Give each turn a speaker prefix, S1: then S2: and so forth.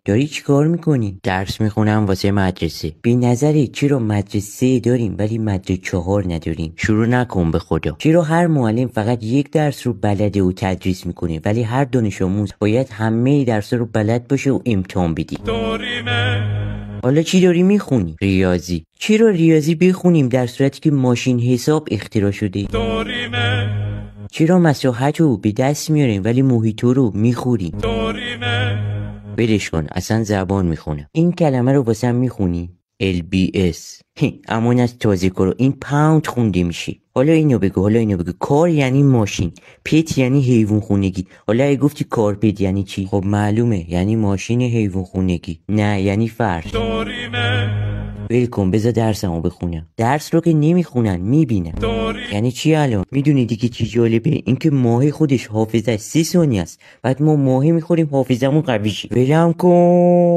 S1: داری چی کار میکنی؟ درس میخونم واسه مدرسه. بی نظری چرا مدرسه داریم ولی مدرسه 4 نداریم؟ شروع نکن به خدا. چرا هر معلم فقط یک درس رو بلده و تدریس میکنه ولی هر دانش آموز باید همه درس رو بلد باشه و امتحان بدی؟ حالا چی داری میخونی؟ ریاضی. چرا ریاضی بخونیم در صورتی که ماشین حساب اختراع شده؟ چرا مساحت رو به دست میاریم ولی محیط رو میخوریم؟ بدش کن، اصلا زبان میخونم. این کلمه رو واسم میخونی؟ LBS. امان از تازه کارو، این پاوند خونده میشه. حالا اینو بگو. کار یعنی ماشین، پت یعنی حیوان خونگی. حالا اگه گفتی کارپت یعنی چی؟ خب معلومه، یعنی ماشین حیوان خونگی. نه یعنی فرش. ولکن، بذار درسمو بخونم. درس رو که نمیخونن، میبینن. یعنی چی الان؟ میدونی دیگه چی جالبه؟ اینکه ماهی خودش حافظه 30 ثانیه است، بعد ما ماهی میخوریم حافظمون قوی شه. ولم کن.